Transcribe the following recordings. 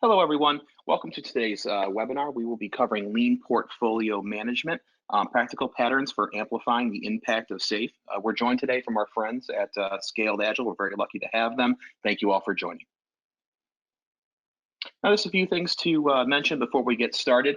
Hello, everyone. Welcome to today's webinar. We will be covering lean portfolio management, practical patterns for amplifying the impact of SAFE. We're joined today from our friends at Scaled Agile. We're very lucky to have them. Thank you all for joining. Now, there's a few things to mention before we get started.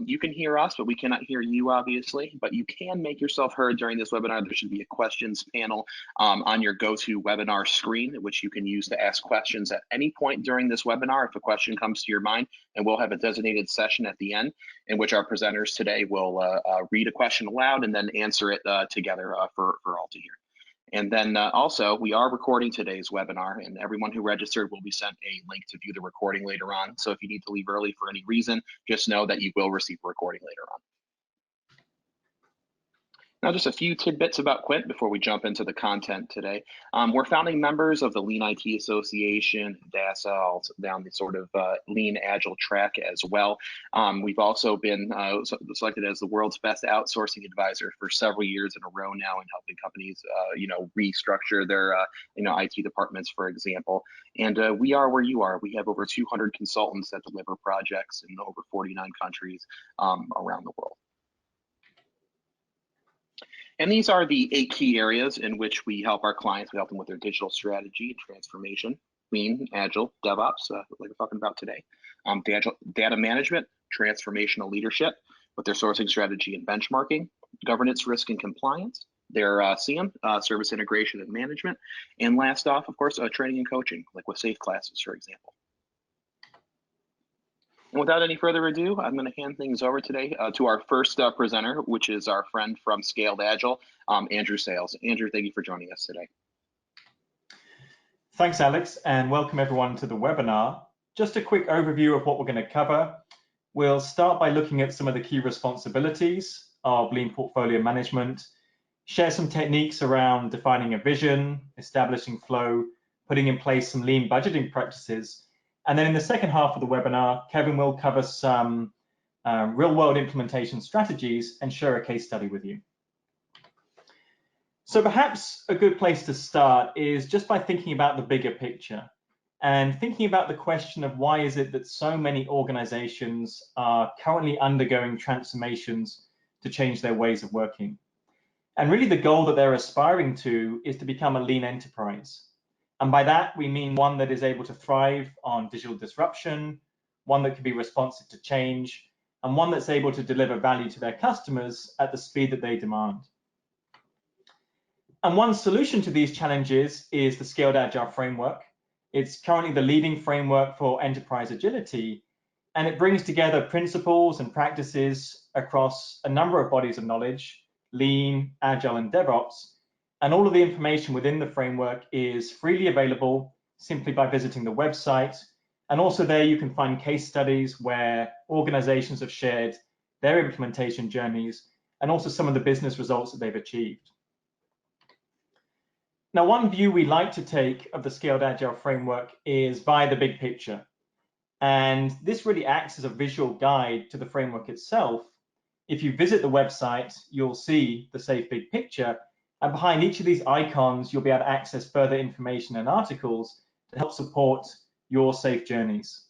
You can hear us, but we cannot hear you, obviously, but you can make yourself heard during this webinar. There should be a questions panel on your GoToWebinar screen, which you can use to ask questions at any point during this webinar if a question comes to your mind, and we'll have a designated session at the end in which our presenters today will read a question aloud and then answer it together for all to hear. And then also, we are recording today's webinar, and everyone who registered will be sent a link to view the recording later on. So if you need to leave early for any reason, just know that you will receive a recording later on. Now, just a few tidbits about Quint before we jump into the content today. We're founding members of the Lean IT Association, DASA, also down the sort of lean-agile track as well. We've also been selected as the world's best outsourcing advisor for several years in a row now in helping companies, restructure their, IT departments, for example. And we are where you are. We have over 200 consultants that deliver projects in over 49 countries around the world. And these are the 8 key areas in which we help our clients. We help them with their digital strategy and transformation, lean, agile, DevOps, like we're talking about today, data management, transformational leadership with their sourcing strategy and benchmarking, governance, risk, and compliance, their SIEM, service integration and management, and last off, of course, training and coaching, like with SAFE classes, for example. And without any further ado, I'm going to hand things over today to our first presenter, which is our friend from Scaled Agile, Andrew Sales. Andrew, thank you for joining us today. Thanks, Alex, and welcome everyone to the webinar. Just a quick overview of what we're going to cover. We'll start by looking at some of the key responsibilities of lean portfolio management, share some techniques around defining a vision, establishing flow, putting in place some lean budgeting practices. And then in the second half of the webinar, Kevin will cover some real-world implementation strategies and share a case study with you. So perhaps a good place to start is just by thinking about the bigger picture and thinking about the question of why is it that so many organizations are currently undergoing transformations to change their ways of working. And really the goal that they're aspiring to is to become a lean enterprise. And by that, we mean one that is able to thrive on digital disruption, one that can be responsive to change, and one that's able to deliver value to their customers at the speed that they demand. And one solution to these challenges is the Scaled Agile framework. It's currently the leading framework for enterprise agility, and it brings together principles and practices across a number of bodies of knowledge, lean, agile, and DevOps. And all of the information within the framework is freely available simply by visiting the website. And also there you can find case studies where organizations have shared their implementation journeys and also some of the business results that they've achieved. Now, one view we like to take of the Scaled Agile framework is via the big picture. And this really acts as a visual guide to the framework itself. If you visit the website, you'll see the SAFE big picture. And behind each of these icons, you'll be able to access further information and articles to help support your SAFE journeys.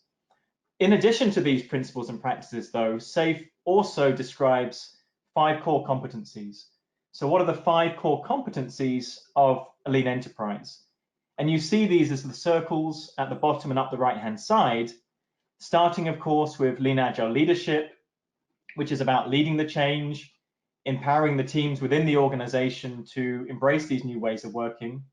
In addition to these principles and practices, though, SAFE also describes 5 core competencies. So what are the 5 core competencies of a lean enterprise? And you see these as the circles at the bottom and up the right-hand side, starting, of course, with lean agile leadership, which is about leading the change, empowering the teams within the organization to embrace these new ways of working.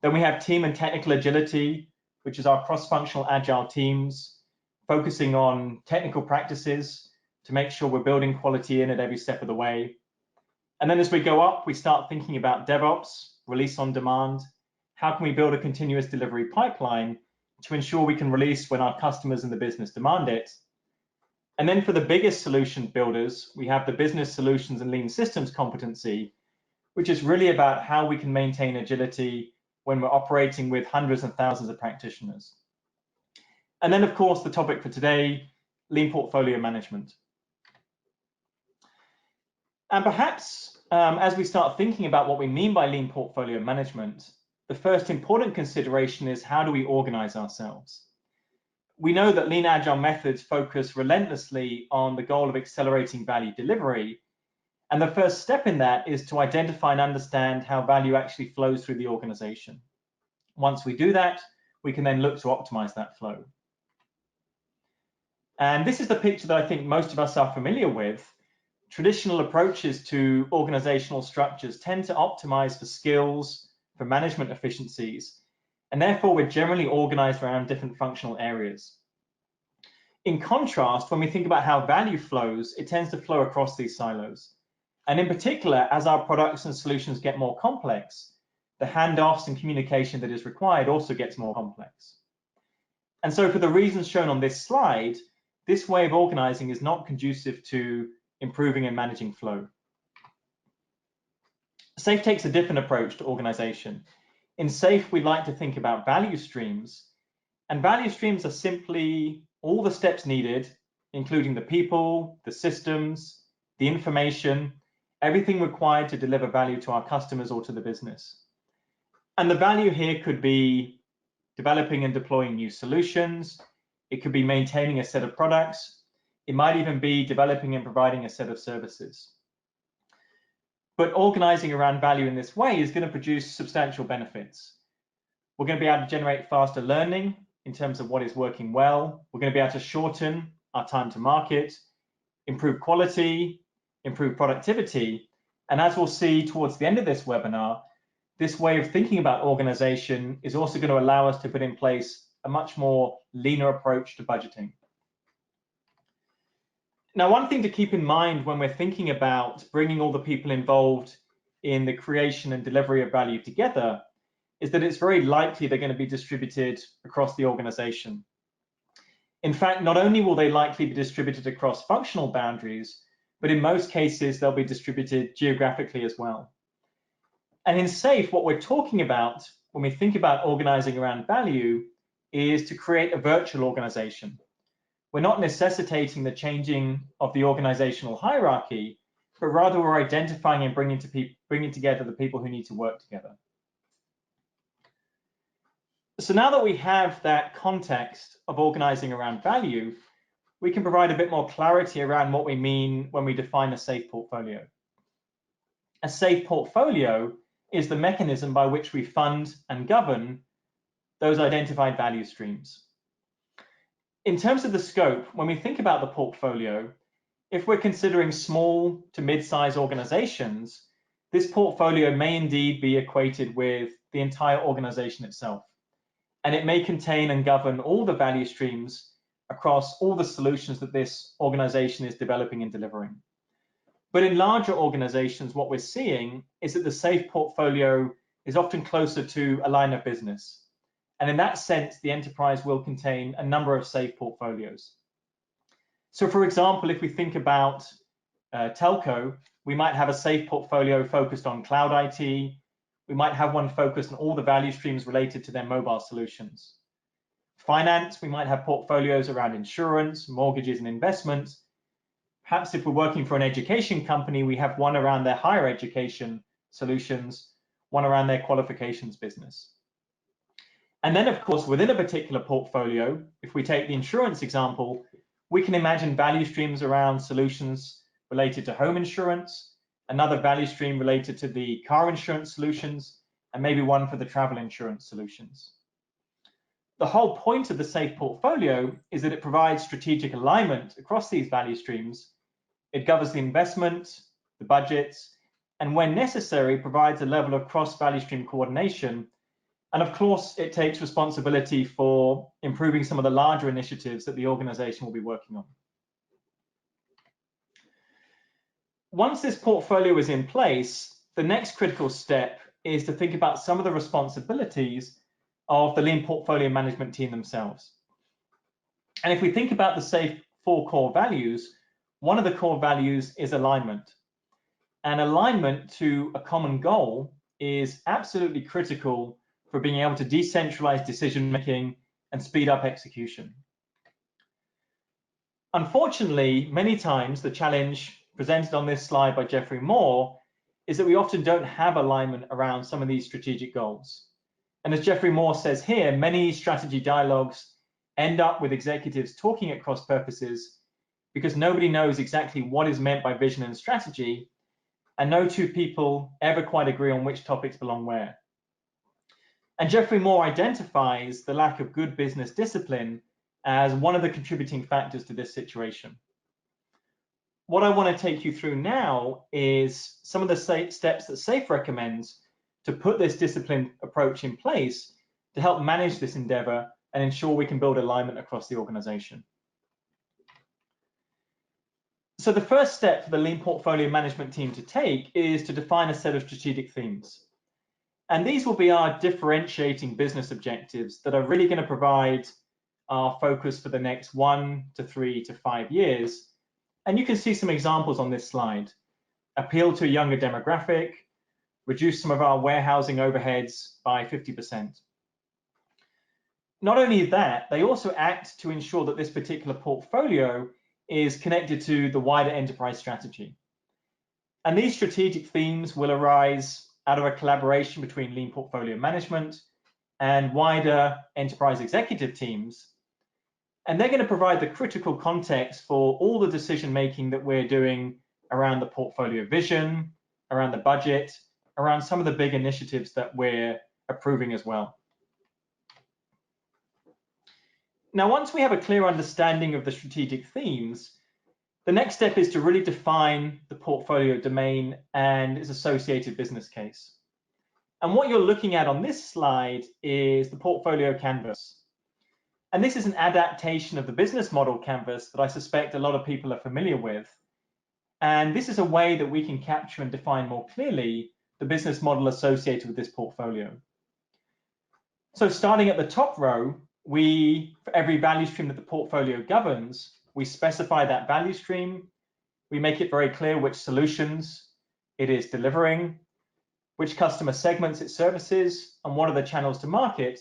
Then we have team and technical agility, which is our cross-functional agile teams, focusing on technical practices to make sure we're building quality in at every step of the way. And then as we go up, we start thinking about DevOps, release on demand. How can we build a continuous delivery pipeline to ensure we can release when our customers and the business demand it? And then for the biggest solution builders, we have the business solutions and lean systems competency, which is really about how we can maintain agility when we're operating with hundreds and thousands of practitioners. And then, of course, the topic for today, lean portfolio management. And perhaps as we start thinking about what we mean by lean portfolio management, the first important consideration is how do we organize ourselves? We know that lean agile methods focus relentlessly on the goal of accelerating value delivery. And the first step in that is to identify and understand how value actually flows through the organization. Once we do that, we can then look to optimize that flow. And this is the picture that I think most of us are familiar with. Traditional approaches to organizational structures tend to optimize for skills, for management efficiencies, and therefore we're generally organized around different functional areas. In contrast, when we think about how value flows, it tends to flow across these silos. And in particular, as our products and solutions get more complex, the handoffs and communication that is required also gets more complex. And so for the reasons shown on this slide, this way of organizing is not conducive to improving and managing flow. SAFe takes a different approach to organization. In SAFe, we like to think about value streams, and value streams are simply all the steps needed, including the people, the systems, the information, everything required to deliver value to our customers or to the business. And the value here could be developing and deploying new solutions. It could be maintaining a set of products. It might even be developing and providing a set of services. But organizing around value in this way is going to produce substantial benefits. We're going to be able to generate faster learning in terms of what is working well. We're going to be able to shorten our time to market, improve quality, improve productivity. And as we'll see towards the end of this webinar, this way of thinking about organization is also going to allow us to put in place a much more leaner approach to budgeting. Now, one thing to keep in mind when we're thinking about bringing all the people involved in the creation and delivery of value together is that it's very likely they're going to be distributed across the organization. In fact, not only will they likely be distributed across functional boundaries, but in most cases, they'll be distributed geographically as well. And in SAFe, what we're talking about when we think about organizing around value is to create a virtual organization. We're not necessitating the changing of the organizational hierarchy, but rather we're identifying and bringing together the people who need to work together. So now that we have that context of organizing around value, we can provide a bit more clarity around what we mean when we define a SAFe portfolio. A SAFe portfolio is the mechanism by which we fund and govern those identified value streams. In terms of the scope, when we think about the portfolio, if we're considering small to mid-size organizations, this portfolio may indeed be equated with the entire organization itself. And it may contain and govern all the value streams across all the solutions that this organization is developing and delivering. But in larger organizations, what we're seeing is that the SAFe portfolio is often closer to a line of business. And in that sense, the enterprise will contain a number of SAFe portfolios. So for example, if we think about telco, we might have a SAFe portfolio focused on cloud IT. We might have one focused on all the value streams related to their mobile solutions. Finance, we might have portfolios around insurance, mortgages, and investments. Perhaps if we're working for an education company, we have one around their higher education solutions, one around their qualifications business. And then, of course, within a particular portfolio, if we take the insurance example, we can imagine value streams around solutions related to home insurance, another value stream related to the car insurance solutions, and maybe one for the travel insurance solutions. The whole point of the SAFe portfolio is that it provides strategic alignment across these value streams. It governs the investment, the budgets, and when necessary, provides a level of cross-value stream coordination. And of course, it takes responsibility for improving some of the larger initiatives that the organization will be working on. Once this portfolio is in place, the next critical step is to think about some of the responsibilities of the lean portfolio management team themselves. And if we think about the SAFe 4 core values, one of the core values is alignment. And alignment to a common goal is absolutely critical for being able to decentralize decision-making and speed up execution. Unfortunately, many times the challenge presented on this slide by Jeffrey Moore is that we often don't have alignment around some of these strategic goals. And as Jeffrey Moore says here, many strategy dialogues end up with executives talking at cross purposes because nobody knows exactly what is meant by vision and strategy, and no two people ever quite agree on which topics belong where. And Geoffrey Moore identifies the lack of good business discipline as one of the contributing factors to this situation. What I want to take you through now is some of the steps that SAFE recommends to put this disciplined approach in place to help manage this endeavor and ensure we can build alignment across the organization. So the first step for the lean portfolio management team to take is to define a set of strategic themes. And these will be our differentiating business objectives that are really going to provide our focus for the next 1 to 3 to 5 years. And you can see some examples on this slide. Appeal to a younger demographic, reduce some of our warehousing overheads by 50%. Not only that, they also act to ensure that this particular portfolio is connected to the wider enterprise strategy. And these strategic themes will arise out of a collaboration between lean portfolio management and wider enterprise executive teams. And they're going to provide the critical context for all the decision making that we're doing around the portfolio vision, around the budget, around some of the big initiatives that we're approving as well. Now, once we have a clear understanding of the strategic themes, the next step is to really define the portfolio domain and its associated business case. And what you're looking at on this slide is the portfolio canvas. And this is an adaptation of the business model canvas that I suspect a lot of people are familiar with. And this is a way that we can capture and define more clearly the business model associated with this portfolio. So starting at the top row, for every value stream that the portfolio governs, we specify that value stream. We make it very clear which solutions it is delivering, which customer segments it services, and what are the channels to market.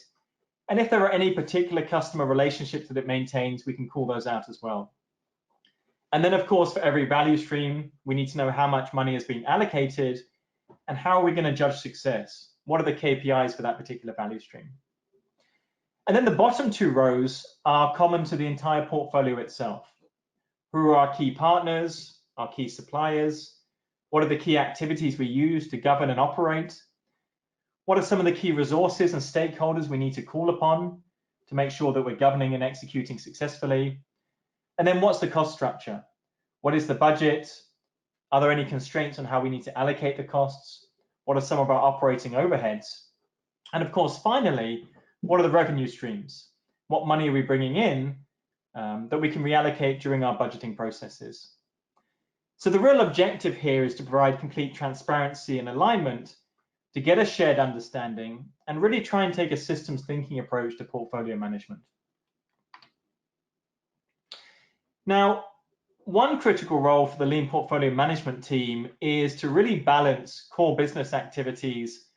And if there are any particular customer relationships that it maintains, we can call those out as well. And then, of course, for every value stream, we need to know how much money is being allocated and how are we going to judge success? What are the KPIs for that particular value stream? And then the bottom two rows are common to the entire portfolio itself. Who are our key partners, our key suppliers? What are the key activities we use to govern and operate? What are some of the key resources and stakeholders we need to call upon to make sure that we're governing and executing successfully? And then what's the cost structure? What is the budget? Are there any constraints on how we need to allocate the costs? What are some of our operating overheads? And of course, finally, what are the revenue streams? What money are we bringing in that we can reallocate during our budgeting processes? So the real objective here is to provide complete transparency and alignment to get a shared understanding and really try and take a systems thinking approach to portfolio management. Now, one critical role for the lean portfolio management team is to really balance core business activities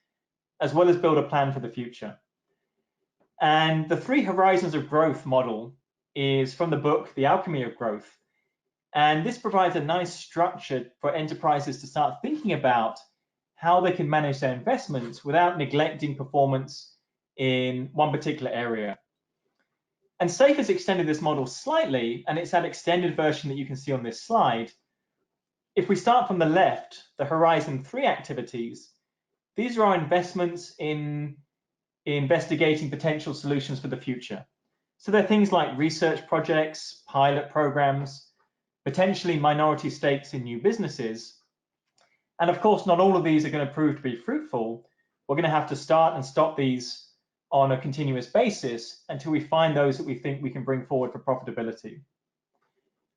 as well as build a plan for the future. And the 3 horizons of growth model is from the book, The Alchemy of Growth. And this provides a nice structure for enterprises to start thinking about how they can manage their investments without neglecting performance in one particular area. And SAFE has extended this model slightly, and it's that extended version that you can see on this slide. If we start from the left, the Horizon 3 activities, these are our investments in investigating potential solutions for the future. So they're things like research projects, pilot programs, potentially minority stakes in new businesses. And of course, not all of these are going to prove to be fruitful. We're going to have to start and stop these on a continuous basis until we find those that we think we can bring forward for profitability.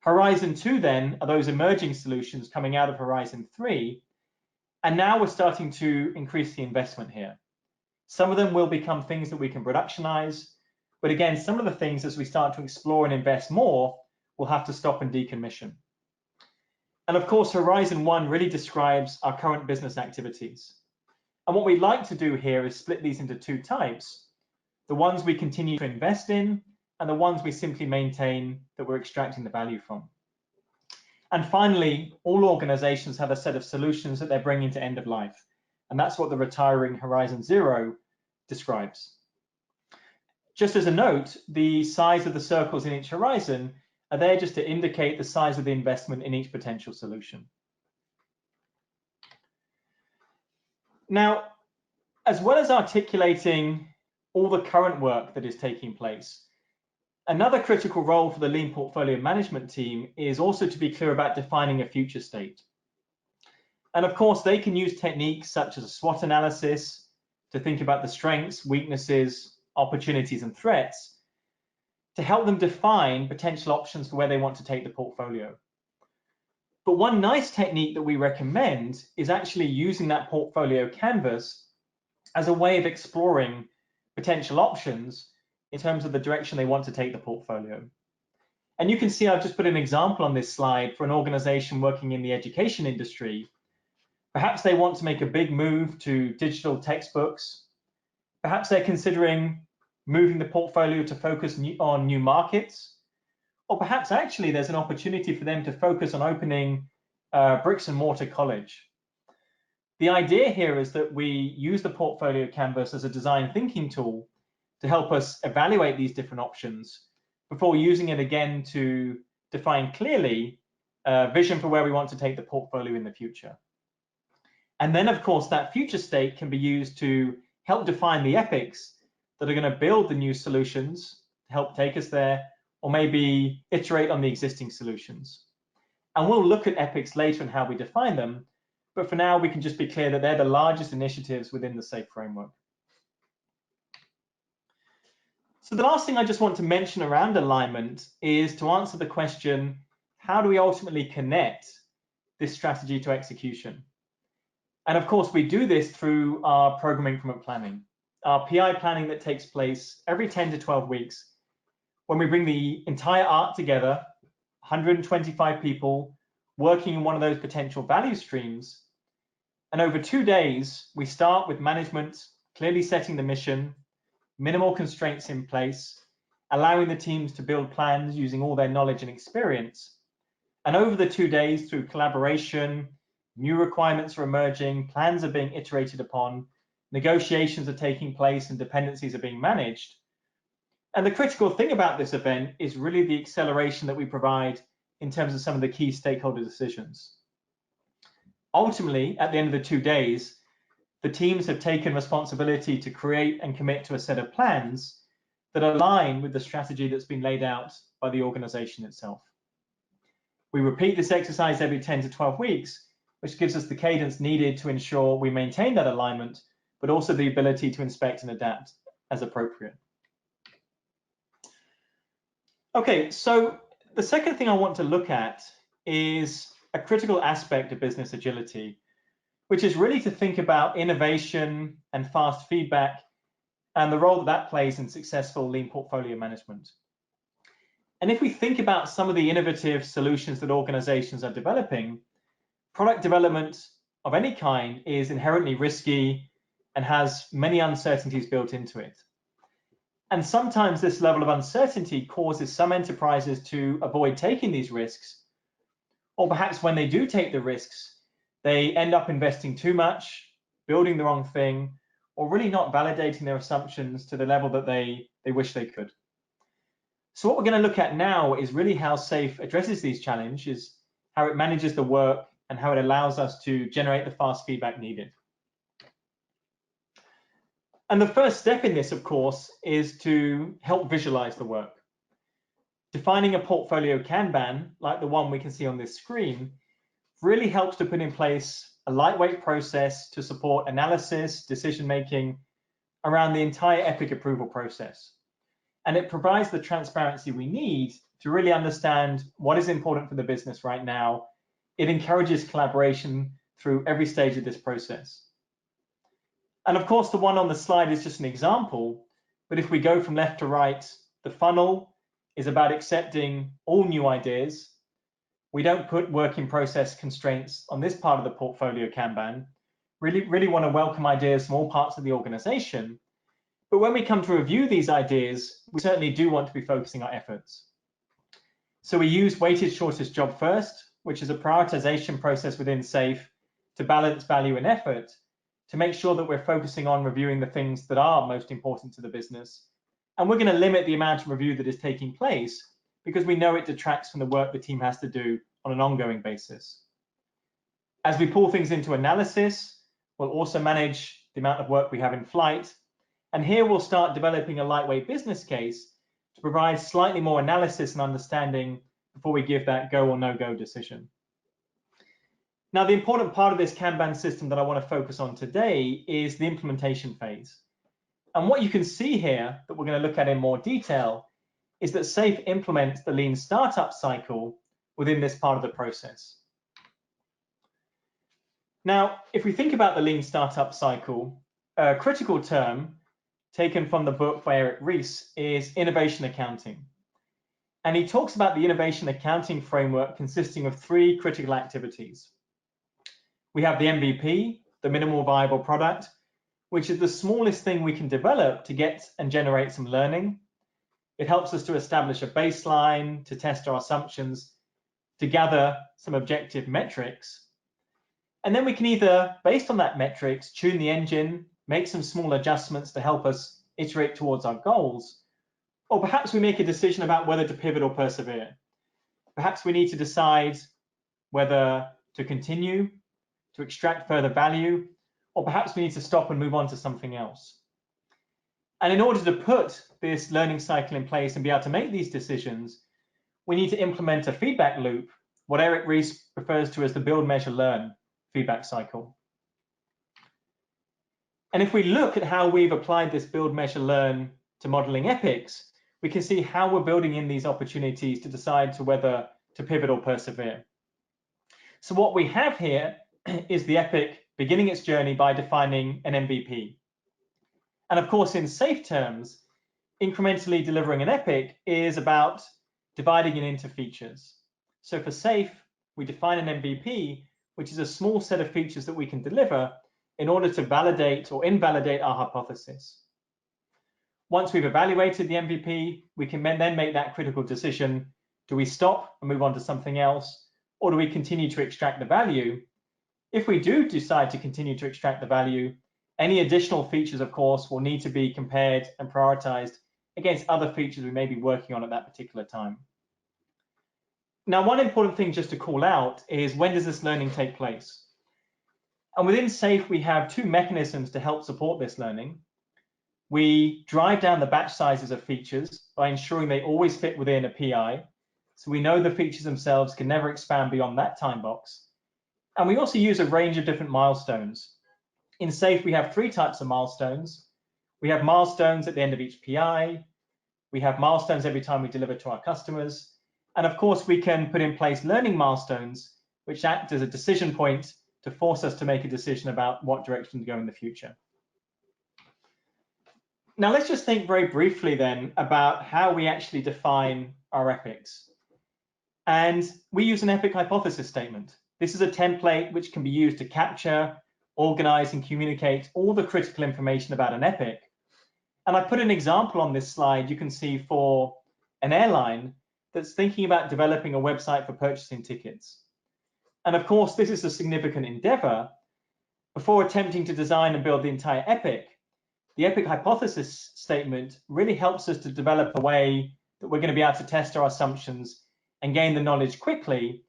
Horizon 2 then are those emerging solutions coming out of Horizon 3. And now we're starting to increase the investment here. Some of them will become things that we can productionize. But again, some of the things as we start to explore and invest more, we'll have to stop and decommission. And of course, Horizon 1 really describes our current business activities. And what we like to do here is split these into 2 types, the ones we continue to invest in and the ones we simply maintain that we're extracting the value from. And finally, all organizations have a set of solutions that they're bringing to end of life. And that's what the retiring Horizon 0 describes. Just as a note, the size of the circles in each horizon are there just to indicate the size of the investment in each potential solution. Now, as well as articulating all the current work that is taking place, another critical role for the lean portfolio management team is also to be clear about defining a future state. And of course, they can use techniques such as a SWOT analysis to think about the strengths, weaknesses, opportunities, and threats to help them define potential options for where they want to take the portfolio. But one nice technique that we recommend is actually using that portfolio canvas as a way of exploring potential options in terms of the direction they want to take the portfolio. And you can see I've just put an example on this slide for an organization working in the education industry. Perhaps they want to make a big move to digital textbooks. Perhaps they're considering moving the portfolio to focus on new markets. Or perhaps actually there's an opportunity for them to focus on opening a bricks and mortar college. The idea here is that we use the portfolio canvas as a design thinking tool to help us evaluate these different options before using it again to define clearly a vision for where we want to take the portfolio in the future. And then, of course, that future state can be used to help define the epics that are going to build the new solutions to help take us there, or maybe iterate on the existing solutions. And we'll look at epics later and how we define them, but for now, we can just be clear that they're the largest initiatives within the SAFE framework. So the last thing I just want to mention around alignment is to answer the question, how do we ultimately connect this strategy to execution? And of course, we do this through our program increment planning, our PI planning that takes place every 10 to 12 weeks, when we bring the entire ARC together, 125 people working in one of those potential value streams. And over 2 days, we start with management clearly setting the mission, minimal constraints in place, allowing the teams to build plans using all their knowledge and experience. And over the 2 days, through collaboration, new requirements are emerging, plans are being iterated upon, negotiations are taking place, and dependencies are being managed. And the critical thing about this event is really the acceleration that we provide in terms of some of the key stakeholder decisions. Ultimately, at the end of the 2 days, the teams have taken responsibility to create and commit to a set of plans that align with the strategy that's been laid out by the organization itself. We repeat this exercise every 10 to 12 weeks, which gives us the cadence needed to ensure we maintain that alignment, but also the ability to inspect and adapt as appropriate. Okay, so the second thing I want to look at is a critical aspect of business agility, which is really to think about innovation and fast feedback and the role that that plays in successful lean portfolio management. And if we think about some of the innovative solutions that organizations are developing, product development of any kind is inherently risky and has many uncertainties built into it. And sometimes this level of uncertainty causes some enterprises to avoid taking these risks, or perhaps when they do take the risks, they end up investing too much, building the wrong thing, or really not validating their assumptions to the level that they wish they could. So what we're going to look at now is really how SAFE addresses these challenges, how it manages the work, and how it allows us to generate the fast feedback needed. And the first step in this, of course, is to help visualize the work. Defining a portfolio Kanban, like the one we can see on this screen, really helps to put in place a lightweight process to support analysis, decision-making around the entire EPIC approval process. And it provides the transparency we need to really understand what is important for the business right now. It encourages collaboration through every stage of this process. And of course, the one on the slide is just an example, but if we go from left to right, the funnel is about accepting all new ideas. We don't put work in process constraints on this part of the portfolio Kanban. Really want to welcome ideas from all parts of the organization. But when we come to review these ideas, we certainly do want to be focusing our efforts. So we use weighted shortest job first, which is a prioritization process within SAFE to balance value and effort, to make sure that we're focusing on reviewing the things that are most important to the business, And we're going to limit the amount of review that is taking place because we know it detracts from the work the team has to do on an ongoing basis. As we pull things into analysis, we'll also manage the amount of work we have in flight. And here we'll start developing a lightweight business case to provide slightly more analysis and understanding before we give that go or no-go decision. Now, the important part of this Kanban system that I want to focus on today is the implementation phase. And what you can see here that we're going to look at in more detail is that SAFe implements the lean startup cycle within this part of the process. Now, if we think about the lean startup cycle, a critical term taken from the book by Eric Ries is innovation accounting. And he talks about the innovation accounting framework consisting of 3 critical activities. We have the MVP, the minimal viable product, which is the smallest thing we can develop to get and generate some learning. It helps us to establish a baseline, to test our assumptions, to gather some objective metrics. And then we can either, based on that metrics, tune the engine, make some small adjustments to help us iterate towards our goals, or perhaps we make a decision about whether to pivot or persevere. Perhaps we need to decide whether to continue, to extract further value, or perhaps we need to stop and move on to something else. And in order to put this learning cycle in place and be able to make these decisions, we need to implement a feedback loop, what Eric Ries refers to as the build, measure, learn feedback cycle. And if we look at how we've applied this build, measure, learn to modeling epics, we can see how we're building in these opportunities to decide to whether to pivot or persevere. So what we have here is the epic beginning its journey by defining an MVP. And of course, in SAFe terms, incrementally delivering an epic is about dividing it into features. So for SAFe, we define an MVP, which is a small set of features that we can deliver in order to validate or invalidate our hypothesis. Once we've evaluated the MVP, we can then make that critical decision. Do we stop and move on to something else, or do we continue to extract the value? If we do decide to continue to extract the value, any additional features, of course, will need to be compared and prioritized against other features we may be working on at that particular time. Now, one important thing just to call out is, when does this learning take place? And within SAFe, we have 2 mechanisms to help support this learning. We drive down the batch sizes of features by ensuring they always fit within a PI. So we know the features themselves can never expand beyond that time box. And we also use a range of different milestones. In SAFe, we have 3 types of milestones. We have milestones at the end of each PI. We have milestones every time we deliver to our customers. And of course, we can put in place learning milestones, which act as a decision point to force us to make a decision about what direction to go in the future. Now, let's just think very briefly then about how we actually define our epics. And we use an epic hypothesis statement. This is a template which can be used to capture, organize, and communicate all the critical information about an epic. And I put an example on this slide you can see for an airline that's thinking about developing a website for purchasing tickets. And of course, this is a significant endeavor. Before attempting to design and build the entire epic, the epic hypothesis statement really helps us to develop a way that we're going to be able to test our assumptions and gain the knowledge quickly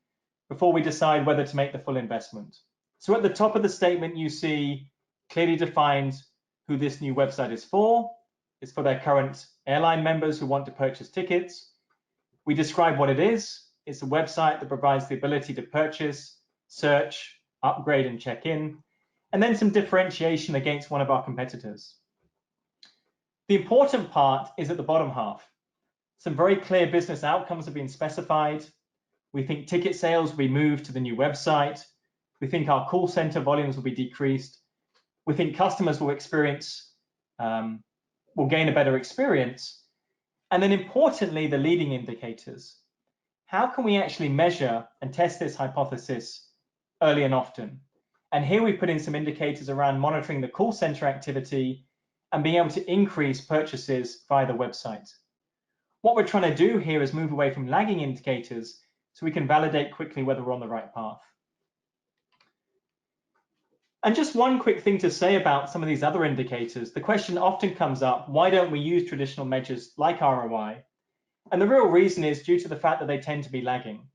before we decide whether to make the full investment. So at the top of the statement, you see clearly defined who this new website is for. It's for their current airline members who want to purchase tickets. We describe what it is. It's a website that provides the ability to purchase, search, upgrade, and check in, and then some differentiation against one of our competitors. The important part is at the bottom half. Some very clear business outcomes have been specified. We think ticket sales will be moved to the new website. We think our call center volumes will be decreased. We think customers will gain a better experience. And then importantly, the leading indicators. How can we actually measure and test this hypothesis early and often? And here we put in some indicators around monitoring the call center activity and being able to increase purchases via the website. What we're trying to do here is move away from lagging indicators so we can validate quickly whether we're on the right path. And just one quick thing to say about some of these other indicators. The question often comes up, why don't we use traditional measures like ROI? And the real reason is due to the fact that they tend to be lagging.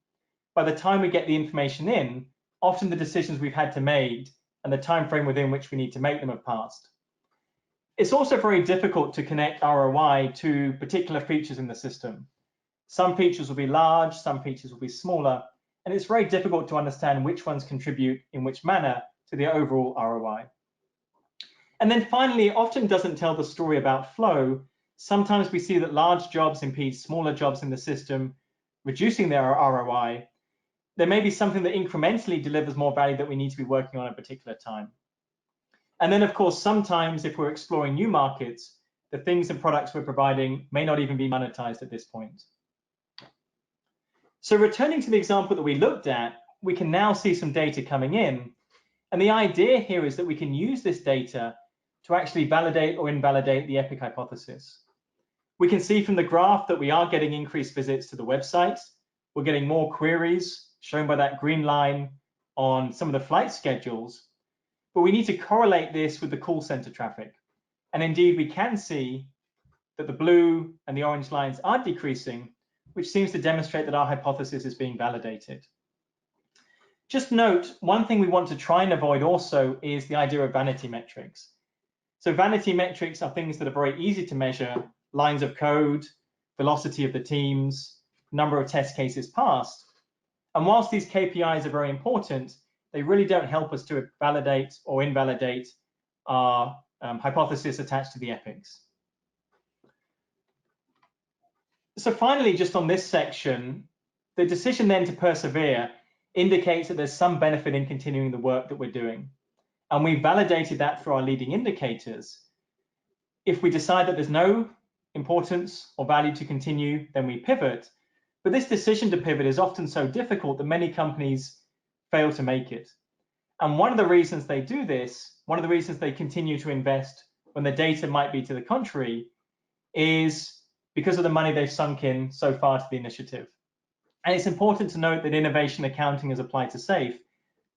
By the time we get the information in, often the decisions we've had to make and the time frame within which we need to make them have passed. It's also very difficult to connect ROI to particular features in the system. Some features will be large, some features will be smaller, and it's very difficult to understand which ones contribute in which manner to the overall ROI. And then finally, it often doesn't tell the story about flow. Sometimes we see that large jobs impede smaller jobs in the system, reducing their ROI. There may be something that incrementally delivers more value that we need to be working on at a particular time. And then, of course, sometimes if we're exploring new markets, the things and products we're providing may not even be monetized at this point. So returning to the example that we looked at, we can now see some data coming in. And the idea here is that we can use this data to actually validate or invalidate the EPIC hypothesis. We can see from the graph that we are getting increased visits to the website. We're getting more queries, shown by that green line on some of the flight schedules. But we need to correlate this with the call center traffic. And indeed, we can see that the blue and the orange lines are decreasing, which seems to demonstrate that our hypothesis is being validated. Just note, one thing we want to try and avoid also is the idea of vanity metrics. So vanity metrics are things that are very easy to measure: lines of code, velocity of the teams, number of test cases passed. And whilst these KPIs are very important, they really don't help us to validate or invalidate our hypothesis attached to the epics. So finally, just on this section, the decision then to persevere indicates that there's some benefit in continuing the work that we're doing. And we validated that through our leading indicators. If we decide that there's no importance or value to continue, then we pivot. But this decision to pivot is often so difficult that many companies fail to make it. And one of the reasons they do this, one of the reasons they continue to invest when the data might be to the contrary, is because of the money they've sunk in so far to the initiative. And it's important to note that innovation accounting as applied to SAFE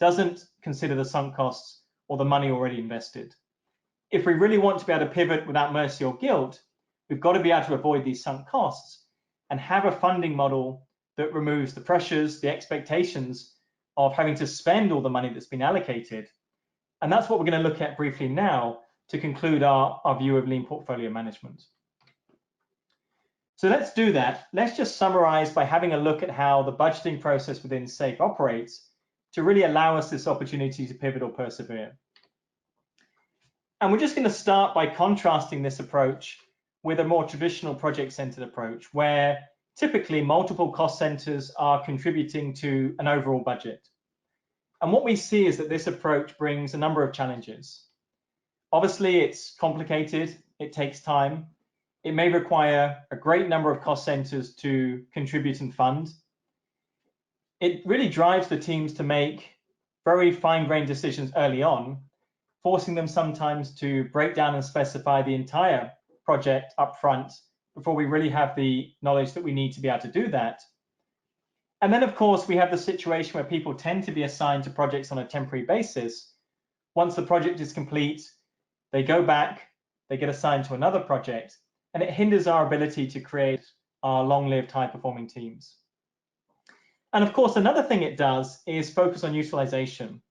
doesn't consider the sunk costs or the money already invested. If we really want to be able to pivot without mercy or guilt, we've got to be able to avoid these sunk costs and have a funding model that removes the pressures, the expectations of having to spend all the money that's been allocated. And that's what we're going to look at briefly now to conclude our view of lean portfolio management. So let's do that. Let's just summarize by having a look at how the budgeting process within SAFE operates to really allow us this opportunity to pivot or persevere. And we're just going to start by contrasting this approach with a more traditional project-centered approach, where typically multiple cost centers are contributing to an overall budget. And what we see is that this approach brings a number of challenges. Obviously, it's complicated, it takes time. It may require a great number of cost centers to contribute and fund. It really drives the teams to make very fine-grained decisions early on, forcing them sometimes to break down and specify the entire project up front before we really have the knowledge that we need to be able to do that. And then, of course, we have the situation where people tend to be assigned to projects on a temporary basis. Once the project is complete, they go back, they get assigned to another project, and it hinders our ability to create our long-lived, high-performing teams. And of course, another thing it does is focus on utilization.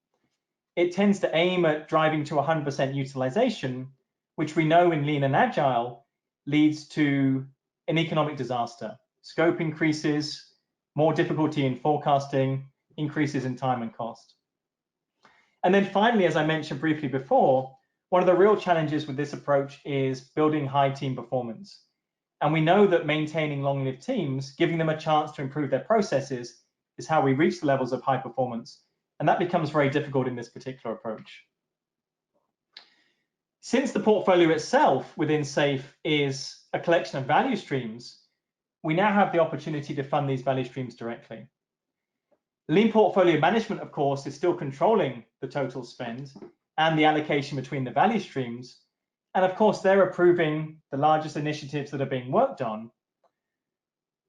It tends to aim at driving to 100% utilization, which we know in lean and agile leads to an economic disaster. Scope increases, more difficulty in forecasting, increases in time and cost. And then finally, as I mentioned briefly before, one of the real challenges with this approach is building high team performance. And we know that maintaining long-lived teams, giving them a chance to improve their processes, is how we reach the levels of high performance. And that becomes very difficult in this particular approach. Since the portfolio itself within SAFE is a collection of value streams, we now have the opportunity to fund these value streams directly. Lean portfolio management, of course, is still controlling the total spend and the allocation between the value streams. And of course, they're approving the largest initiatives that are being worked on.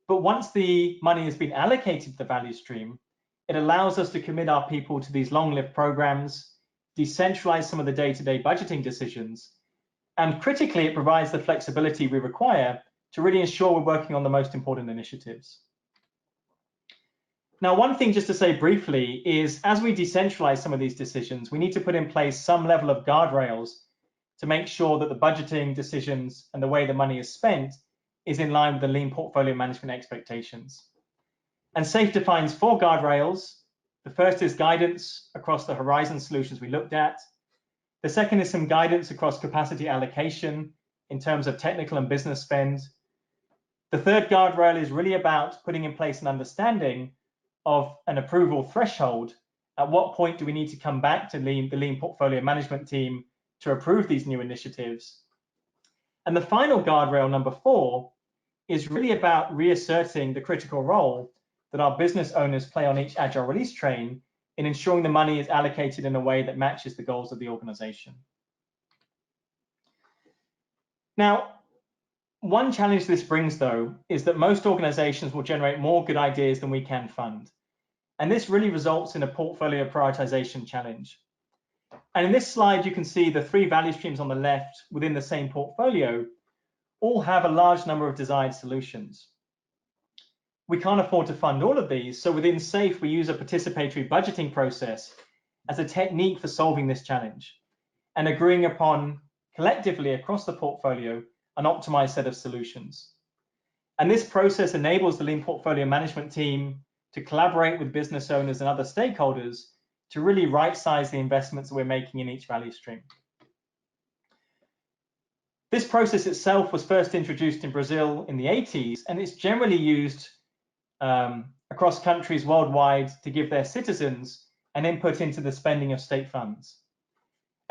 But once the money has been allocated to the value stream, it allows us to commit our people to these long-lived programs, decentralize some of the day-to-day budgeting decisions, and critically, it provides the flexibility we require to really ensure we're working on the most important initiatives. Now, one thing just to say briefly is, as we decentralize some of these decisions, we need to put in place some level of guardrails to make sure that the budgeting decisions and the way the money is spent is in line with the lean portfolio management expectations. And SAFE defines 4 guardrails. The first is guidance across the horizon solutions we looked at. The second is some guidance across capacity allocation in terms of technical and business spend. The third guardrail is really about putting in place an understanding of an approval threshold. At what point do we need to come back to the lean portfolio management team to approve these new initiatives? And the final guardrail, number 4, is really about reasserting the critical role that our business owners play on each agile release train in ensuring the money is allocated in a way that matches the goals of the organization. Now, one challenge this brings, though, is that most organizations will generate more good ideas than we can fund. And this really results in a portfolio prioritization challenge. And in this slide, you can see the 3 value streams on the left within the same portfolio all have a large number of desired solutions. We can't afford to fund all of these, so within SAFE, we use a participatory budgeting process as a technique for solving this challenge and agreeing upon collectively across the portfolio an optimized set of solutions. And this process enables the lean portfolio management team to collaborate with business owners and other stakeholders to really right-size the investments that we're making in each value stream. This process itself was first introduced in Brazil in the 80s, and it's generally used across countries worldwide to give their citizens an input into the spending of state funds.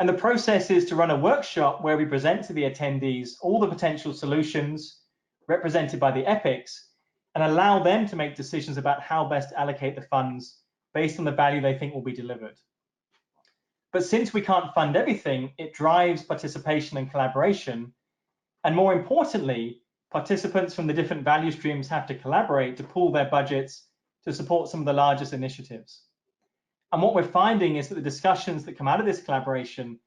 And the process is to run a workshop where we present to the attendees all the potential solutions represented by the epics and allow them to make decisions about how best to allocate the funds based on the value they think will be delivered. But since we can't fund everything, it drives participation and collaboration. And more importantly, participants from the different value streams have to collaborate to pool their budgets to support some of the largest initiatives. And what we're finding is that the discussions that come out of this collaboration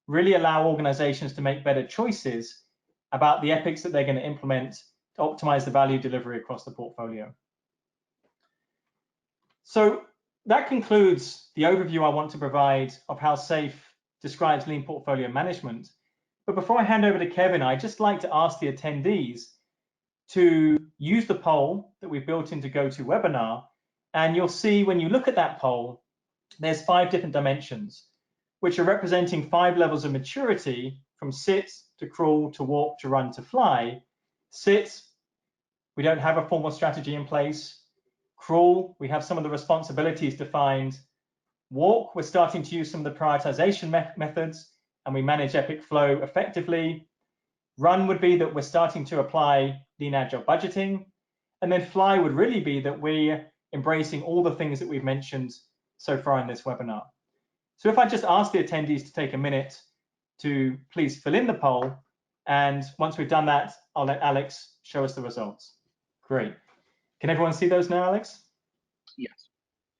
really allow organizations to make better choices about the epics that they're going to implement to optimize the value delivery across the portfolio. So that concludes the overview I want to provide of how SAFE describes lean portfolio management. But before I hand over to Kevin, I'd just like to ask the attendees to use the poll that we've built into GoToWebinar. And you'll see when you look at that poll, there's 5 different dimensions, which are representing 5 levels of maturity from sit to crawl to walk to run to fly. Sit, we don't have a formal strategy in place. Crawl, we have some of the responsibilities defined. Walk, we're starting to use some of the prioritization methods and we manage epic flow effectively. Run would be that we're starting to apply lean-agile budgeting. And then fly would really be that we're embracing all the things that we've mentioned so far in this webinar. So if I just ask the attendees to take a minute to please fill in the poll, and once we've done that, I'll let Alex show us the results. Great. Can everyone see those now, Alex? Yes.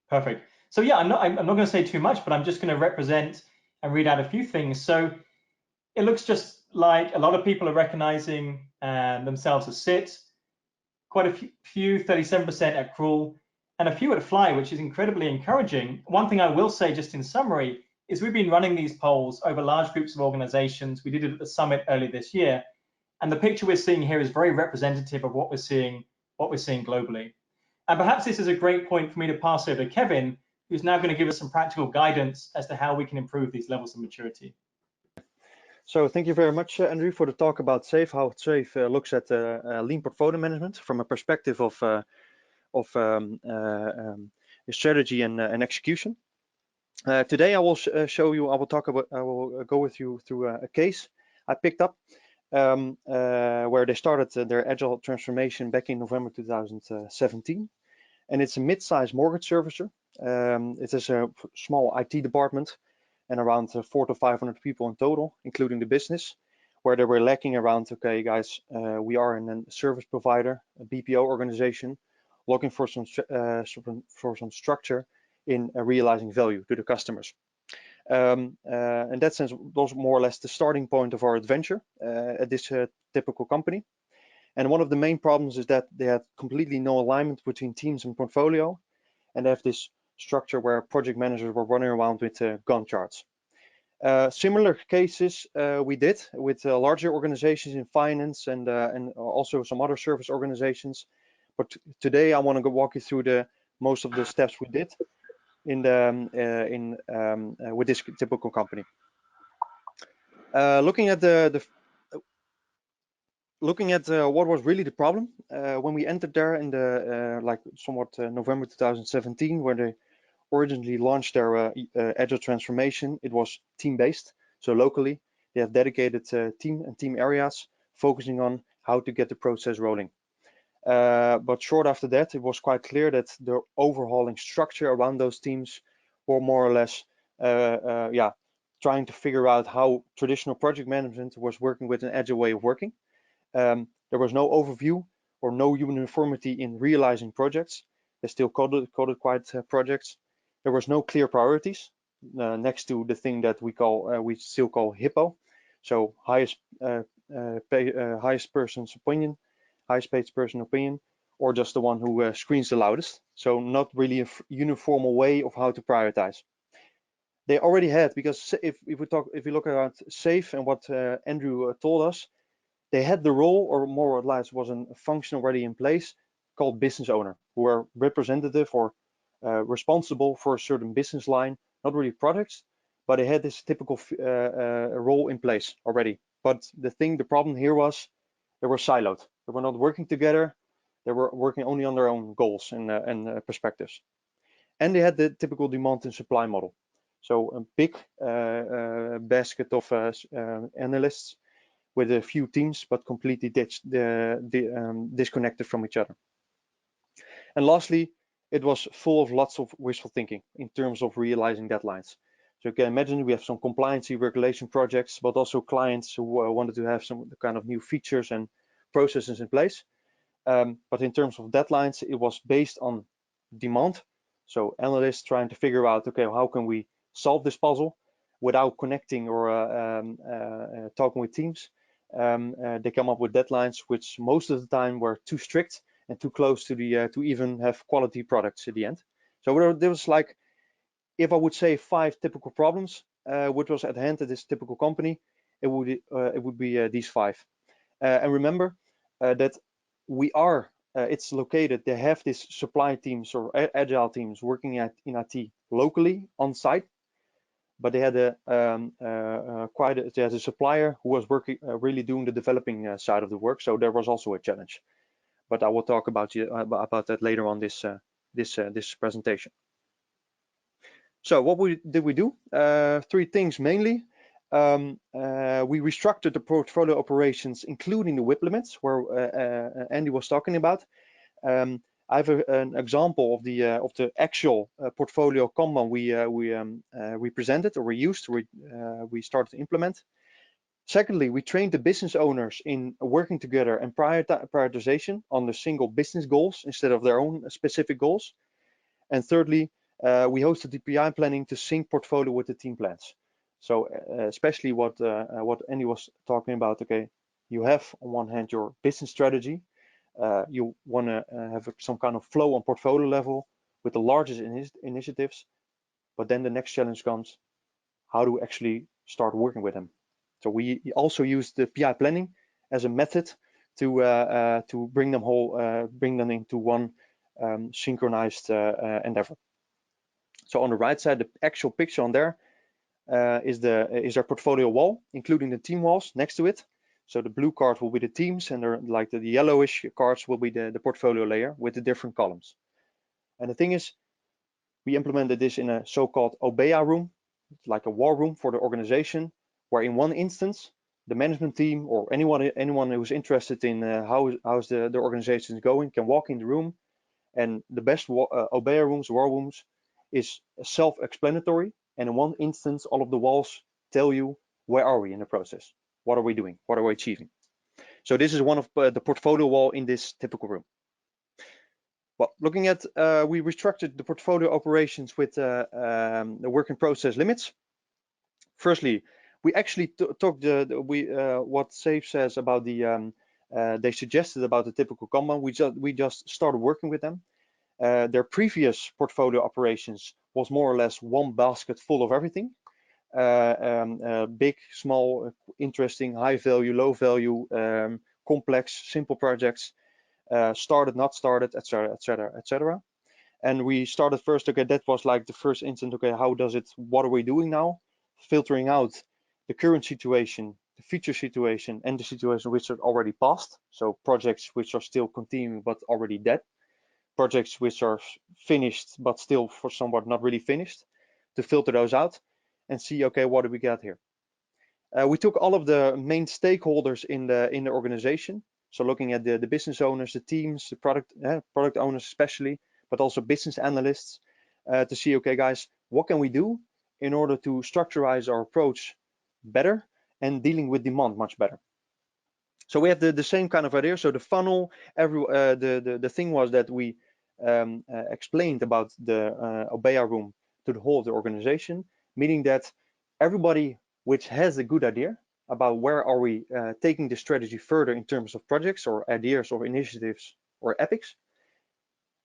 Perfect. So yeah, I'm not going to say too much, but I'm just going to represent and read out a few things. So it looks just like a lot of people are recognizing themselves as sit, quite a few 37% at crawl, and a few at fly, which is incredibly encouraging. One thing I will say just in summary is we've been running these polls over large groups of organizations. We did it at the summit earlier this year. And the picture we're seeing here is very representative of what we're seeing globally. And perhaps this is a great point for me to pass over to Kevin, who's now going to give us some practical guidance as to how we can improve these levels of maturity. So thank you very much, Andrew, for the talk about SAFE, how SAFE looks at lean portfolio management from a perspective of strategy and execution. Today I will show you, I will go with you through a case I picked up where they started their agile transformation back in November 2017. And it's a mid-sized mortgage servicer. It is a small IT department and around 400 to 500 people in total, including the business, where they were lacking around, okay, guys, we are in a service provider, a BPO organization, looking for some structure in realizing value to the customers. In that sense, those were more or less the starting point of our adventure at this typical company. And one of the main problems is that they had completely no alignment between teams and portfolio, and they have this structure where project managers were running around with Gantt charts. Similar cases we did with larger organizations in finance and also some other service organizations. But today I want to walk you through most of the steps we did in with this typical company. Looking at what was really the problem when we entered there in the November 2017, where they originally launched their agile transformation. It was team-based, so locally they have dedicated team areas focusing on how to get the process rolling. But short after that, it was quite clear that the overhauling structure around those teams were more or less trying to figure out how traditional project management was working with an agile way of working. There was no overview or no uniformity in realizing projects. They still called it quite projects. There was no clear priorities next to the thing that we still call HIPPO, so highest person's opinion, highest paid person opinion, or just the one who screams the loudest. So not really a uniform way of how to prioritize. They already had, because if you look around SAFe and what Andrew told us, they had the role, or more or less was a function already in place, called business owner, who are representative or responsible for a certain business line, not really products, but they had this typical role in place already. But the problem here was they were siloed. They were not working together. They were working only on their own goals and perspectives. And they had the typical demand and supply model. So a big basket of analysts with a few teams, but completely disconnected from each other. And lastly, it was full of lots of wishful thinking in terms of realizing deadlines. So you can imagine we have some compliance regulation projects, but also clients who wanted to have some kind of new features and processes in place. But in terms of deadlines, it was based on demand. So analysts trying to figure out, okay, how can we solve this puzzle without connecting or talking with teams? They come up with deadlines which most of the time were too strict and too close to the to even have quality products at the end. So there was, like, if I would say 5 typical problems which was at hand at this typical company, it would be these 5. And remember that it's located. They have this supply teams or agile teams working in IT locally on site, but they had a supplier who was working really doing the developing side of the work. So there was also a challenge. But I will talk about that later on this presentation. So what did we do? 3 things mainly. We restructured the portfolio operations, including the WIP limits, where Andy was talking about. I have an example of the actual portfolio Kanban we presented, or we started to implement. Secondly, we trained the business owners in working together and prioritization on the single business goals instead of their own specific goals. And thirdly, we hosted the PI planning to sync portfolio with the team plans. So especially what Andy was talking about, okay, you have on one hand your business strategy. You want to have some kind of flow on portfolio level with the largest initiatives, but then the next challenge comes, how do we actually start working with them? So we also use the PI planning as a method to bring them into one synchronized endeavor. So on the right side, the actual picture on there is our portfolio wall, including the team walls next to it. So the blue card will be the teams, and the yellowish cards will be the portfolio layer with the different columns. And the thing is, we implemented this in a so-called OBEA room, like a war room for the organization, where in one instance, the management team or anyone who's interested in how's the organization is going can walk in the room. And the best OBEA rooms, war rooms, is self-explanatory. And in one instance, all of the walls tell you, where are we in the process? What are we doing? What are we achieving? So this is one of the portfolio wall in this typical room. Well, looking at, we restructured the portfolio operations with the work in process limits. Firstly, we actually talked what Safe says about the they suggested about the typical Kanban. We just started working with them. Their previous portfolio operations was more or less one basket full of everything. Big, small, interesting, high value, low value, complex, simple projects, started, not started, etc., etc., etc. And we started first, okay, that was like the first instant, okay, what are we doing now? Filtering out the current situation, the future situation, and the situation which are already passed. So projects which are still continuing but already dead. Projects which are finished but still for somewhat not really finished, to filter those out and see, okay, what do we get here? We took all of the main stakeholders in the organization. So looking at the business owners, the teams, the product owners especially, but also business analysts, to see, okay, guys, what can we do in order to structurize our approach better and dealing with demand much better? So we have the same kind of idea. So the funnel, the thing was that we explained about the Obeya room to the whole of the organization, meaning that everybody which has a good idea about where are we taking the strategy further in terms of projects or ideas or initiatives or epics,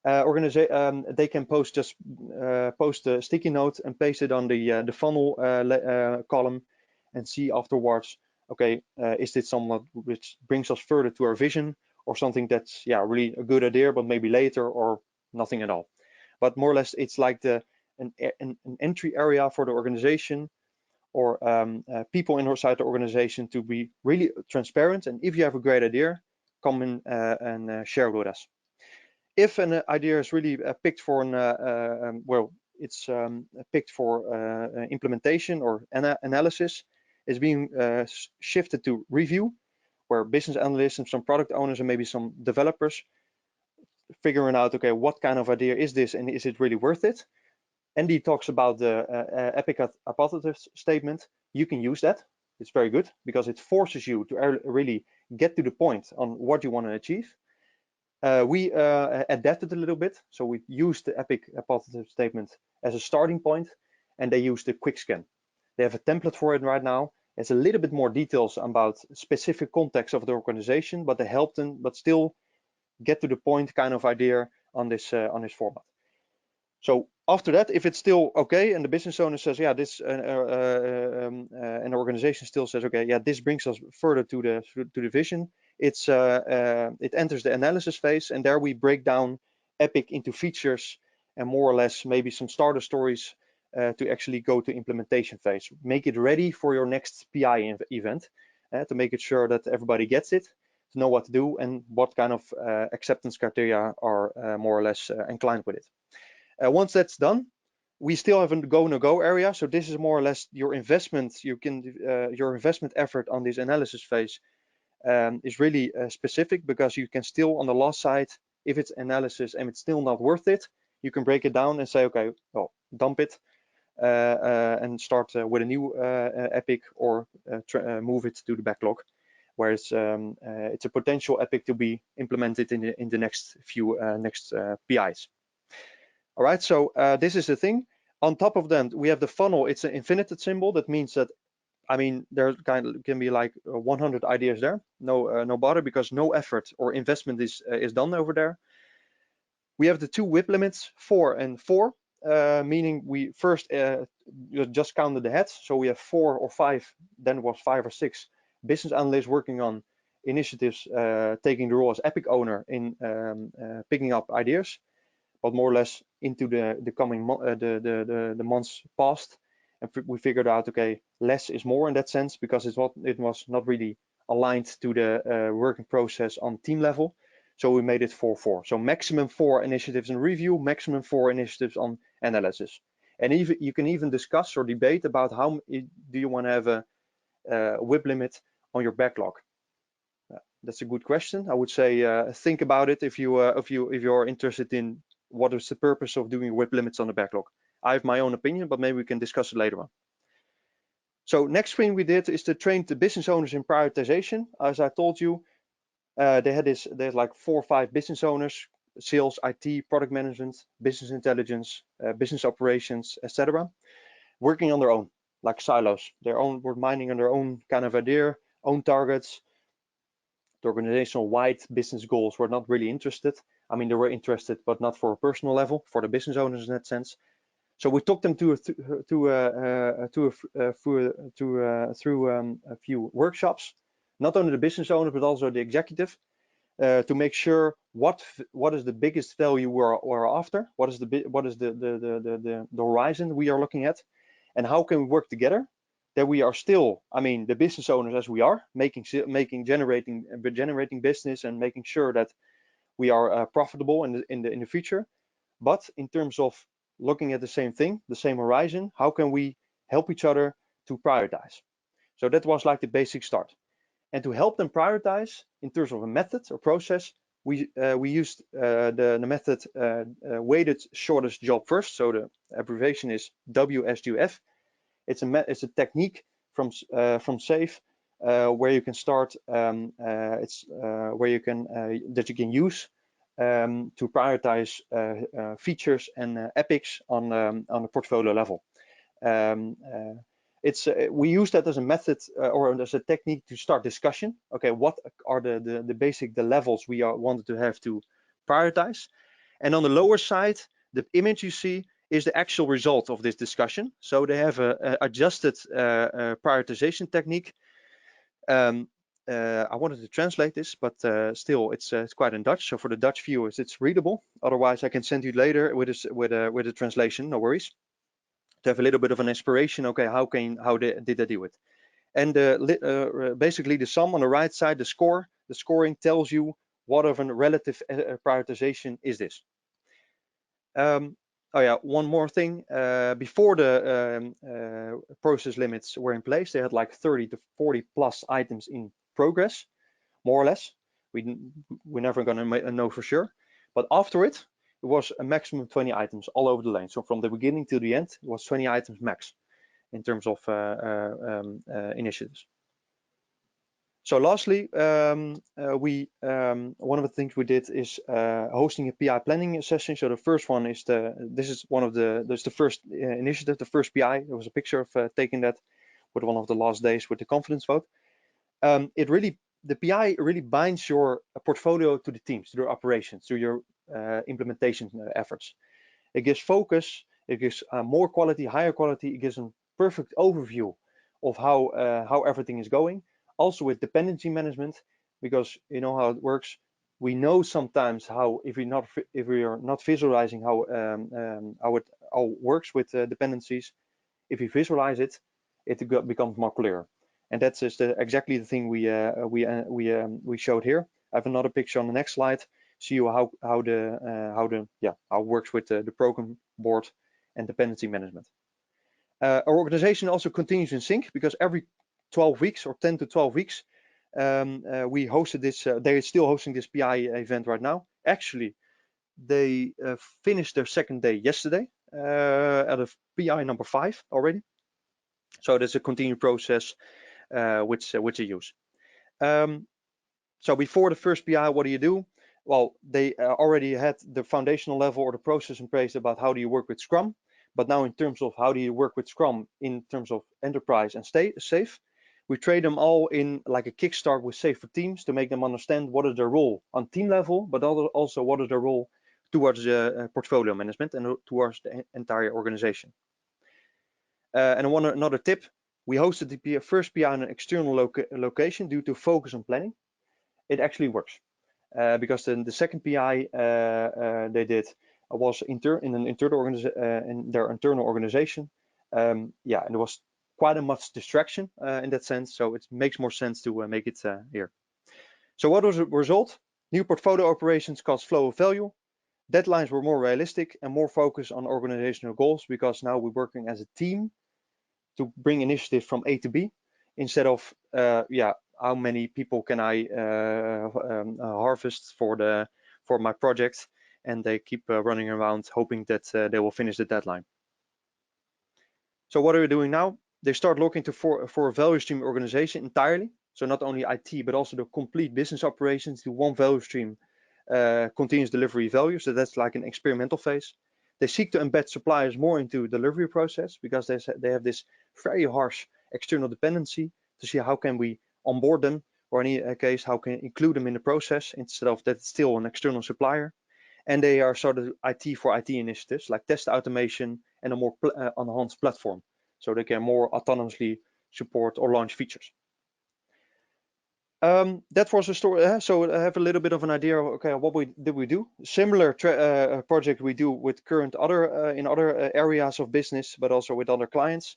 they can post a sticky note and paste it on the funnel column and see afterwards, okay, is this something which brings us further to our vision, or something that's really a good idea but maybe later, or nothing at all. But more or less it's like an entry area for the organization or people inside the organization to be really transparent, and if you have a great idea, come in and share with us. If an idea is really picked for picked for implementation or analysis, is being shifted to review, where business analysts and some product owners and maybe some developers figuring out, okay, what kind of idea is this and is it really worth it? Andy talks about the epic hypothesis statement. You can use that. It's very good because it forces you to really get to the point on what you want to achieve. We adapted a little bit. So we used the epic hypothesis statement as a starting point, and they used the quick scan. They have a template for it right now. It's a little bit more details about specific context of the organization, but they help them, but still get to the point kind of idea on this format. So after that, if it's still okay, and the business owner says, yeah, this, an organization still says, okay, yeah, this brings us further to the vision. It enters the analysis phase, and there we break down epic into features and more or less maybe some starter stories to actually go to implementation phase. Make it ready for your next PI event to make it sure that everybody gets it, to know what to do and what kind of acceptance criteria are more or less inclined with it. Once that's done, we still have a go-no-go area. So this is more or less your investment. Your investment effort on this analysis phase is really specific, because you can still on the last side, if it's analysis and it's still not worth it, you can break it down and say, okay, well, dump it and start with a new epic, or move it to the backlog, where it's a potential epic to be implemented in the next few PIs. All right, so this is the thing. On top of that, we have the funnel. It's an infinited symbol. That means that, I mean, there can be like 100 ideas there. No bother, because no effort or investment is done over there. We have the two WIP limits, 4 and 4, meaning we first just counted the heads. So we have 4 or 5, then it was 5 or 6 business analysts working on initiatives, taking the role as epic owner in picking up ideas. But more or less into the coming the months past, and we figured out, okay, less is more in that sense, because it was not really aligned to the working process on team level. So we made it 4-4. So maximum 4 initiatives in review, maximum 4 initiatives on analysis. And even you can even discuss or debate about how do you want to have a WIP limit on your backlog. That's a good question. I would say think about it if you're interested in what is the purpose of doing WIP limits on the backlog. I have my own opinion, but maybe we can discuss it later on. So next thing we did is to train the business owners in prioritization. As I told you, there's like 4 or 5 business owners: sales, IT, product management, business intelligence, business operations, etc., working on their own. like silos. Were mining on their own kind of idea, own targets. The organizational wide business goals were not really interested. I mean, they were interested, but not for a personal level, for the business owners in that sense. So we took them through a few workshops, not only the business owner but also the executive, to make sure what is the biggest value we're after, what is the horizon we are looking at, and how can we work together that we are still, I mean, the business owners as we are, generating business and making sure that we are profitable in the future, but in terms of looking at the same thing, the same horizon, how can we help each other to prioritize? So that was like the basic start. And to help them prioritize in terms of a method or process, we used the method weighted shortest job first. So the abbreviation is WSJF. It's a technique from SAFe where you can start. Where you can use to prioritize features and epics on a portfolio level. We use that as a method or as a technique to start discussion. Okay, what are the levels we wanted to have to prioritize? And on the lower side, the image you see is the actual result of this discussion. So they have a adjusted prioritization technique. I wanted to translate this, but still it's quite in Dutch. So for the Dutch viewers, it's readable. Otherwise, I can send you later with a translation. No worries. To have a little bit of an inspiration. Okay, how did they do it? And basically the sum on the right side, the scoring tells you what of a relative prioritization is this. Oh yeah, one more thing. Before the process limits were in place, they had like 30 to 40 plus items in progress, more or less. We're never gonna know for sure. But after it was a maximum of 20 items all over the lane. So from the beginning to the end, it was 20 items max in terms of initiatives. So lastly, one of the things we did is hosting a PI planning session. So the first one is the first initiative, the first PI. There was a picture of taking that with one of the last days with the confidence vote. The PI really binds your portfolio to the teams, to their operations, to your implementation efforts. It gives focus, it gives more quality, higher quality. It gives a perfect overview of how everything is going. Also with dependency management, because you know how it works. We know sometimes how if we are not visualizing how it all works with dependencies. If you visualize it, it becomes more clear. And that's just exactly the thing we showed here. I have another picture on the next slide. See you how it works with the program board and dependency management. Our organization also continues in sync because every 12 weeks or 10 to 12 weeks, we hosted this. They are still hosting this PI event right now. Actually, they finished their second day yesterday at a PI number 5 already. So there's a continued process which they use. So before the first PI, what do you do? Well, they already had the foundational level or the process in place about how do you work with Scrum. But now in terms of how do you work with Scrum in terms of enterprise and SAFe, we trade them all in like a kickstart with SAFe for teams to make them understand what is their role on team level, but also what is their role towards portfolio management and towards the entire organization. And another tip, we hosted the first PI on an external location due to focus on planning. It actually works because then the second PI they did was in their internal organization. And there was quite a much distraction in that sense, so it makes more sense to make it here. So what was the result? New portfolio operations cost flow of value. Deadlines were more realistic and more focused on organizational goals because now we're working as a team to bring initiative from A to B instead of how many people can I harvest for my project, and they keep running around hoping that they will finish the deadline. So what are we doing now? They start looking for a value stream organization entirely. So not only IT, but also the complete business operations to one value stream, continuous delivery value. So that's like an experimental phase. They seek to embed suppliers more into delivery process because they have this very harsh external dependency to see how can we onboard them, or in any case, how can we include them in the process instead of that it's still an external supplier. And they are sort of IT for IT initiatives like test automation and a more enhanced platform, so they can more autonomously support or launch features. That was a story. So I have a little bit of an idea of, okay, what did we do? Similar project we do with current in other areas of business, but also with other clients.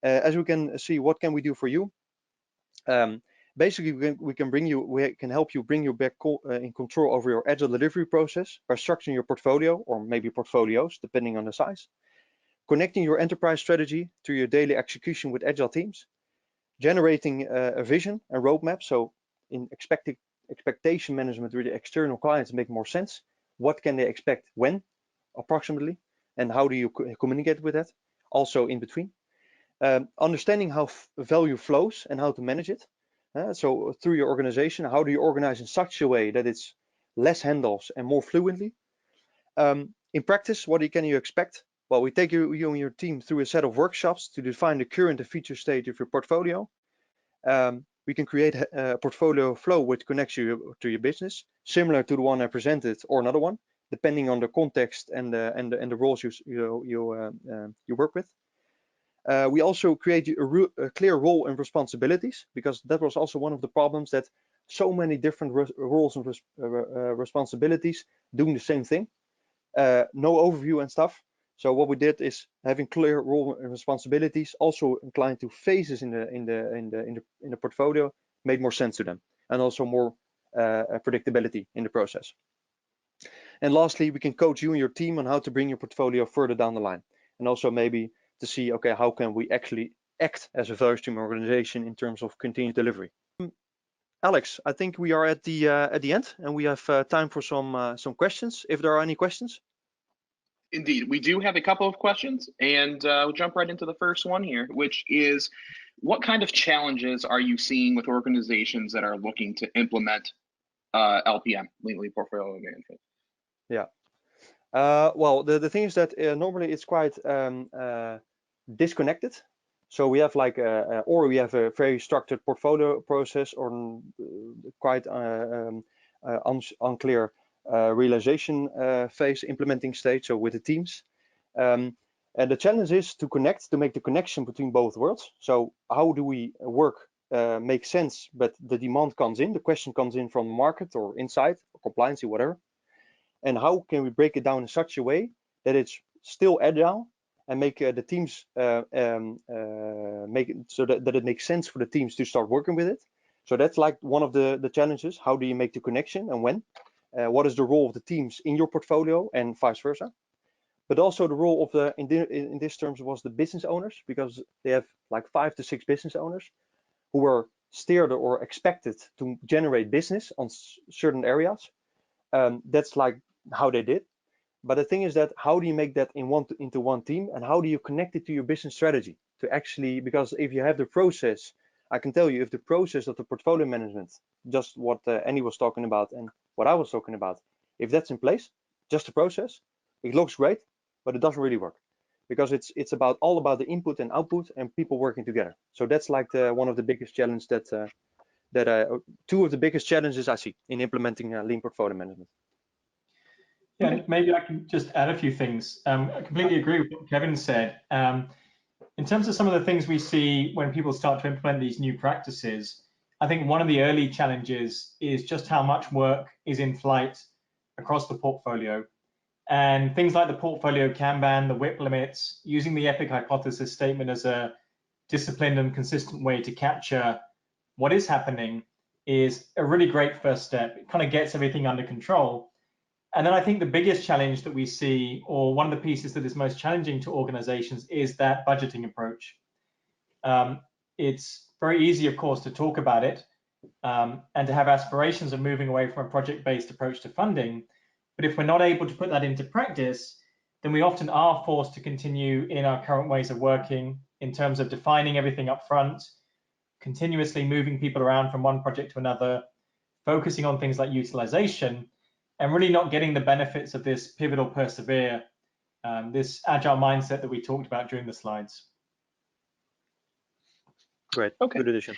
As we can see, what can we do for you? Basically, we can help you bring you back in control over your agile delivery process by structuring your portfolio, or maybe portfolios, depending on the size. Connecting your enterprise strategy to your daily execution with agile teams. Generating a vision and roadmap. So in expectation management with the external clients make more sense. What can they expect when, approximately, and how do you communicate with that? Also in between. Understanding how value flows and how to manage it. So through your organization, how do you organize in such a way that it's less handles and more fluently? In practice, what can you expect? Well, we take you and your team through a set of workshops to define the current and future state of your portfolio. We can create a portfolio flow which connects you to your business, similar to the one I presented, or another one, depending on the context and the roles you work with. We also create a clear role and responsibilities, because that was also one of the problems, that so many different roles and responsibilities doing the same thing, no overview and stuff. So what we did is having clear role and responsibilities, also inclined to phases in the portfolio, made more sense to them, and also more predictability in the process. And lastly, we can coach you and your team on how to bring your portfolio further down the line, and also maybe to see, okay, how can we actually act as a value stream organization in terms of continued delivery. Alex, I think we are at the end, and we have time for some questions, if there are any questions. Indeed, we do have a couple of questions, and we'll jump right into the first one here, which is, what kind of challenges are you seeing with organizations that are looking to implement LPM, Lean Portfolio Management? Yeah. Well, the thing is that normally it's quite disconnected. So we have like or we have a very structured portfolio process, or quite unclear realization phase, implementing stage, so with the teams. And the challenge is to make the connection between both worlds. So how do we work make sense, but the demand comes in, the question comes in from the market or inside, or compliance, whatever. And how can we break it down in such a way that it's still agile, and make the teams make it so that it makes sense for the teams to start working with it. So that's like one of the challenges. How do you make the connection, and when? What is the role of the teams in your portfolio, and vice versa? But also the role of in this terms was the business owners, because they have like 5 to 6 business owners who were steered or expected to generate business on certain areas. That's like how they did. But the thing is that, how do you make that into one team, and how do you connect it to your business strategy to actually, because if you have the process, I can tell you, if the process of the portfolio management, just what Annie was talking about and what I was talking about, if that's in place, just the process, it looks great, but it doesn't really work, because it's all about the input and output and people working together. So that's like one of the biggest challenges two of the biggest challenges I see in implementing lean portfolio management. Yeah, maybe I can just add a few things. I completely agree with what Kevin said. In terms of some of the things we see when people start to implement these new practices, I think one of the early challenges is just how much work is in flight across the portfolio. And things like the portfolio Kanban, the WIP limits, using the epic hypothesis statement as a disciplined and consistent way to capture what is happening is a really great first step. It kind of gets everything under control. And then I think the biggest challenge that we see, or one of the pieces that is most challenging to organizations, is that budgeting approach. It's very easy, of course, to talk about it and to have aspirations of moving away from a project-based approach to funding. But if we're not able to put that into practice, then we often are forced to continue in our current ways of working, in terms of defining everything up front, continuously moving people around from one project to another, focusing on things like utilization, and really not getting the benefits of this pivotal persevere, this agile mindset that we talked about during the slides. Great. Okay. Good addition.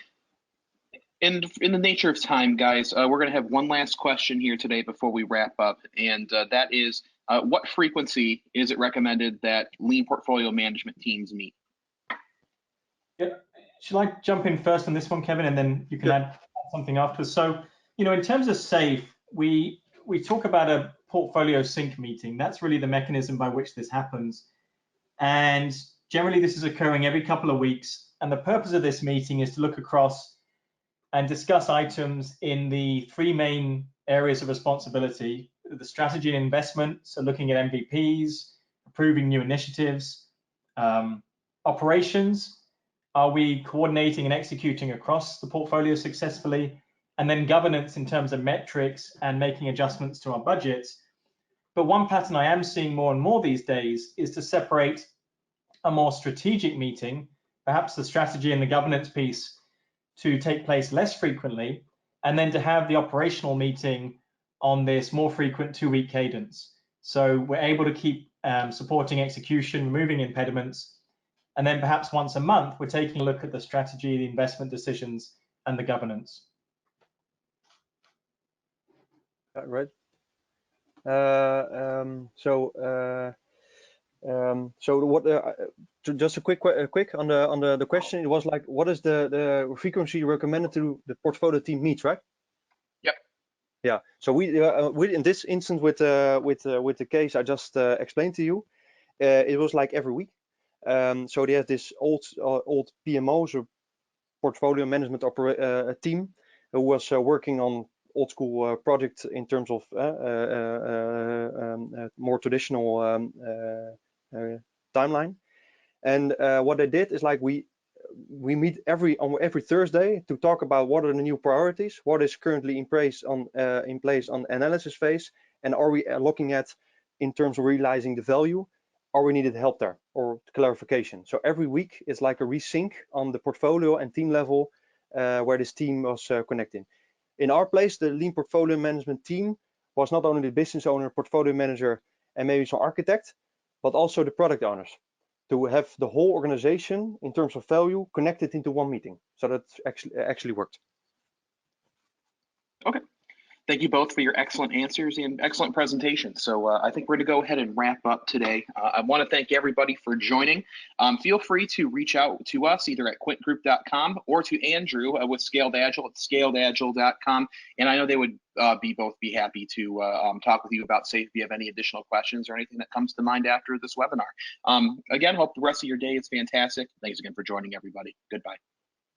And in the nature of time, guys, we're going to have one last question here today before we wrap up, and that is, what frequency is it recommended that lean portfolio management teams meet? Yeah. Should I jump in first on this one, Kevin, and then you can add something afterwards? So, in terms of SAFE, we talk about a portfolio sync meeting. That's really the mechanism by which this happens. And generally, this is occurring every couple of weeks. And the purpose of this meeting is to look across and discuss items in the three main areas of responsibility: the strategy and investment, so looking at MVPs, approving new initiatives, operations, are we coordinating and executing across the portfolio successfully, and then governance in terms of metrics and making adjustments to our budgets. But one pattern I am seeing more and more these days is to separate a more strategic meeting, perhaps the strategy and the governance piece, to take place less frequently, and then to have the operational meeting on this more frequent 2-week cadence. So we're able to keep supporting execution, removing impediments, and then perhaps once a month, we're taking a look at the strategy, the investment decisions, and the governance. Right. So what? Just a quick on the question. It was like, what is the frequency recommended to the portfolio team meets, right? Yep. Yeah. So we in this instance with the case I just explained to you, it was like every week. So they have this old PMO, so portfolio management team, who was working on old school project in terms of more traditional timeline. And what they did is like we meet every Thursday to talk about what are the new priorities, what is currently in place on analysis phase, and are we looking at in terms of realizing the value, or we needed help there or clarification. So every week is like a resync on the portfolio and team level where this team was connecting. In our place, the lean portfolio management team was not only the business owner, portfolio manager, and maybe some architect, but also the product owners, to have the whole organization in terms of value connected into one meeting. So that actually worked. Okay. Thank you both for your excellent answers and excellent presentation. So I think we're going to go ahead and wrap up today. I want to thank everybody for joining. Feel free to reach out to us either at quintgroup.com or to Andrew with Scaled Agile at scaledagile.com. And I know they would both be happy to talk with you about SAFE if you have any additional questions or anything that comes to mind after this webinar. Again, hope the rest of your day is fantastic. Thanks again for joining, everybody. Goodbye.